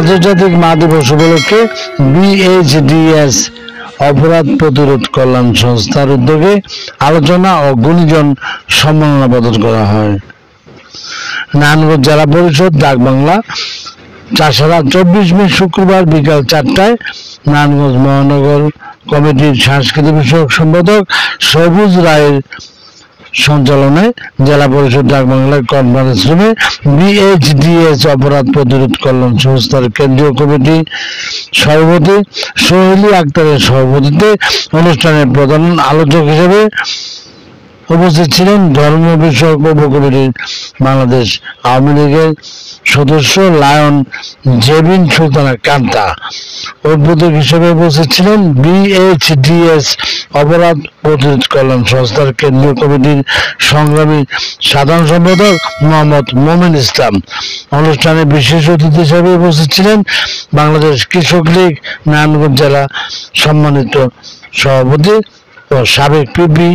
আন্তর্জাতিক মা দিবস উপলক্ষে বিএইচডিএস অপরাধ প্রতিরোধ কল্যাণ সংস্থার উদ্যোগে আলোচনা ও গুণীজন সম্মাননা প্রদান করা হয়। নারায়ণগঞ্জ জেলা পরিষদ ডাকবাংলা চাষারা 24 মে শুক্রবার বিকাল 4টায় নারায়ণগঞ্জ মহানগর কমিটির সাংস্কৃতিক বিষয়ক সম্পাদক সবুজ রায়ের সঞ্চালনায় জেলা পরিষদ ডাকবাংলার কনফারেন্স রুমে বিএইচডিএস অপরাধ প্রতিরোধ কল্যাণ সংস্থার কেন্দ্রীয় কমিটি সভাপতি সোহেলি আক্তারের সভাপতিত্বে অনুষ্ঠানের প্রধান আলোচক হিসেবে উপস্থিত ছিলেন ধর্ম বিষয়ক উপকমিটির বাংলাদেশ আওয়ামী লীগের সদস্য লায়ন জেবিন সুলতানা কান্তা। উদ্বোধক হিসেবে উপস্থিত ছিলেন বিএইচডিএস অপরাধ প্রতিরোধ কল্যাণ সংস্থার কেন্দ্রীয় কমিটির সংগ্রামী সাধারণ সম্পাদক মোহাম্মদ মোমিন ইসলাম। অনুষ্ঠানে বিশেষ অতিথি হিসেবে উপস্থিত ছিলেন বাংলাদেশ কৃষক লীগ নারায়ণগঞ্জ জেলা সম্মানিত সভাপতি ও সাবেক পিপি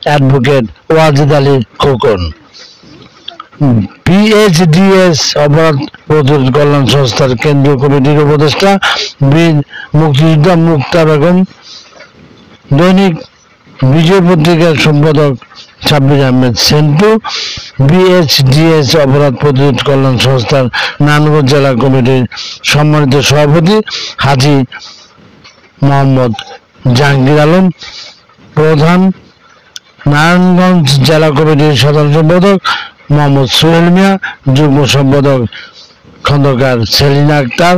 অ্যাডভোকেট ওয়াজিদ আলী খোকন। বিএইচডিএস অপরাধ প্রতিরোধ কল্যাণ সংস্থার কেন্দ্রীয় কমিটির উপদেষ্টা বীর মুক্তিযোদ্ধা মুক্তা বেগম, দৈনিক বিজয় পত্রিকার সম্পাদক সাব্বির আহমেদ সেন্টু, বিএইচডিএস অপরাধ প্রতিরোধ কল্যাণ সংস্থার নারায়ণগঞ্জ জেলা কমিটির সম্মানিত সভাপতি হাজী মোহাম্মদ জাহাঙ্গীর আলম প্রধান, নারায়ণগঞ্জ জেলা কমিটির সাধারণ সম্পাদক মোহাম্মদ সোহেল মিয়া, যুগ্ম সম্পাদক খন্দকার সেলিনা আক্তার,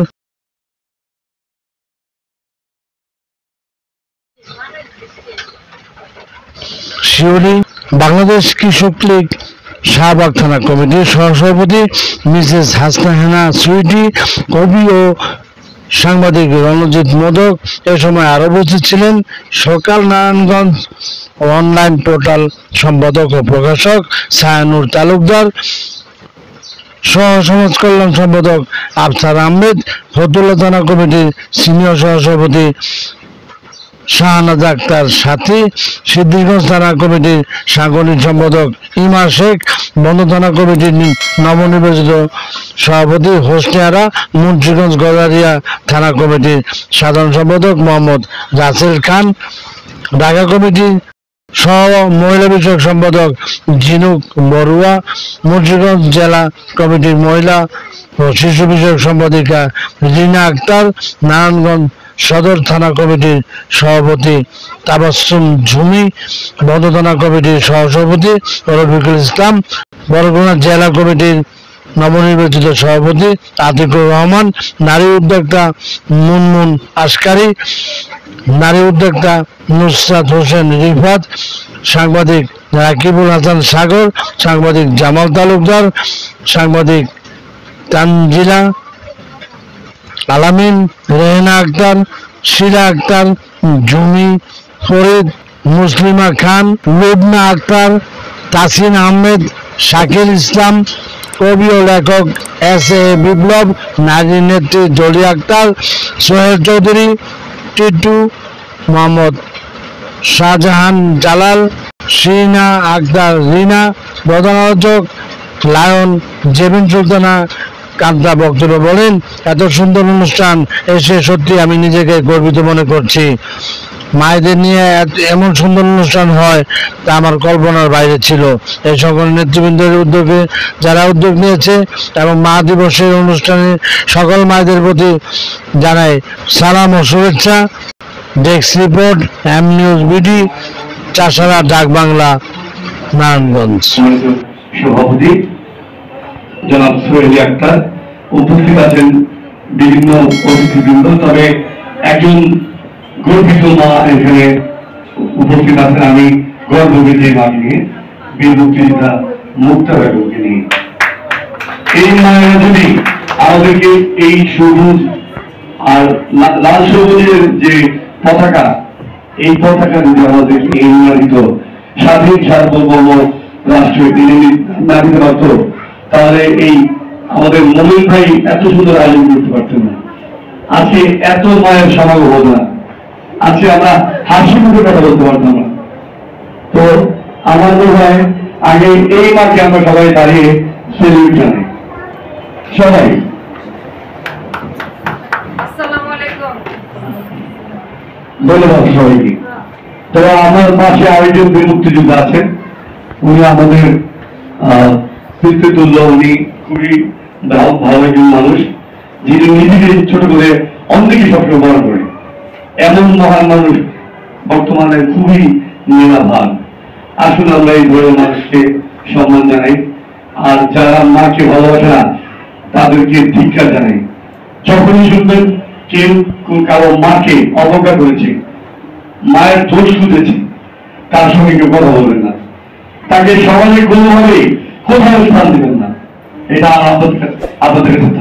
শিউরি, বাংলাদেশ কৃষক লীগ শাহবাগ থানা কমিটির সহসভাপতি মিসেস হাসনা হেনা সুইটি, কবি ও সাংবাদিক রণজিৎ মোদক। এ সময় আরো উপস্থিত ছিলেন সকাল নারায়ণগঞ্জ অনলাইন পোর্টাল সম্পাদক ও প্রকাশক ছায়ানুর তালুকদার, সহ সমাজ কল্যাণ সম্পাদক আফসার আহমেদ, ফতুল্লা থানা কমিটির সিনিয়র সহসভাপতি শাহনাজ আক্তার সাথী, সিদ্ধিরগঞ্জ থানা কমিটির সাংগঠনিক সম্পাদক ইমা শেখ, বন্ধ থানা কমিটির নবনির্বাচিত সভাপতি হোসনে, মুন্সিগঞ্জ গজারিয়া থানা কমিটির সাধারণ সম্পাদক মোহাম্মদ রাসেল খান, ঢাকা কমিটির সহ মহিলা বিষয়ক সম্পাদক ঝিনুক বড়ুয়া, মুন্সিগঞ্জ জেলা কমিটির মহিলা ও শিশু বিষয়ক সম্পাদিকা রিনা আক্তার, নারায়ণগঞ্জ সদর থানা কমিটির সভাপতি তাবাসসুম ঝুমি, বন্ধ থানা কমিটির সহসভাপতি রফিকুল ইসলাম, বরগুনা জেলা কমিটির নবনির্বাচিত সভাপতি আতিকুর রহমান, নারী উদ্যোক্তা মুনমুন আসকারি, নারী উদ্যোক্তা নুসরাত হোসেন রিফাত, সাংবাদিক রাকিবুল হাসান সাগর, সাংবাদিক জামাল তালুকদার, সাংবাদিক তানজিলা আলামিন, রেহেনা আক্তার, শিলা আক্তার, জুমি ফরিদ, মুসলিমা খান, লুবনা আক্তার, তাসিন আহমেদ, শাকিল ইসলাম, কবি ও লেখক এস.এ. বিপ্লব, নারী নেত্রী জলি আক্তার, সোহেল চৌধুরী, টিটু, মোহাম্মদ শাহজাহান জালাল, শিনা আক্তার রিনা, প্রধান আলোচক লায়ন জেবিন সুলতানা কান্তা বক্তব্য বলেন, এত সুন্দর অনুষ্ঠান এসে সত্যি আমি নিজেকে গর্বিত মনে করছি। মায়েদের নিয়ে এমন সুন্দর অনুষ্ঠান হয় তা আমার কল্পনার বাইরে ছিল। এই সকল নেতৃবৃন্দের উদ্যোগে যারা উদ্যোগ নিয়েছে এবং মা দিবসের অনুষ্ঠানে সকল মায়েদের প্রতি জানাই সালাম ও শুভেচ্ছা। Desk report M news BD, Chasara Dakbangla, Narayanganj. সভাপতি জনাব সোহেলি আক্তার, উপস্থিত আছেন বিভিন্ন অতিথিবৃন্দ, তবে একজন গর্বিত মা এখানে উপস্থিত আছেন। আমি গর্ববোধ এই মাকে নিয়ে, বীর মুক্তিযোদ্ধা মুক্তা বেগমকে নিয়ে। এই মায়েরা যদি আমাদেরকে এই সবুজ আর লাল সবুজের যে পতাকা, এই পতাকা যদি আমাদেরকে এই নির্ধারিত স্বাধীন সার্বভৌম রাষ্ট্র না দিতে পারত, তাহলে এই আমাদের মমিন ভাই এত সুন্দর আয়োজন করতে পারতেন না। আজকে এত মায়ের সমাগম হতো না, আজকে আমরা হাসি মুখে কথা বলতে পারতাম না। তো আমার মনে হয় আগে এই মাকে আমরা সবাই দাঁড়িয়ে সেলিব্রেট জানাই। সবাই ধন্যবাদ সবাইকে। তবে আমার পাশে আরেকজন বীর মুক্তিযোদ্ধা আছেন, উনি আমাদের পিতৃতুল্য, উনি খুবই ভালো একজন মানুষ, যিনি নিজেকে ছোট করে অন্যকে সবসময় বড় করে। এমন মহান মানুষ বর্তমানে খুবই নিরাভান। আসুন আমরা এই বড় মানুষকে সম্মান জানাই, আর যারা মাকে ভালোবাসে না তাদেরকে ধিক্কার জানাই। যখনই শুনবেন কেউ কারো মাকে অবজ্ঞা করেছে, মায়ের দোষ খুঁজেছে, তার সঙ্গে কেউ কথা বলবেন না, তাকে সমাজে কোনোভাবে কোথাও স্থান দেবেন না। এটা আপনাদের কাছে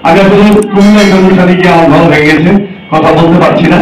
আগে কুমিল্লা একজন অনুষ্ঠানে গিয়ে আমার ভালো হয়ে গেছে, কথা বলতে পারছি না।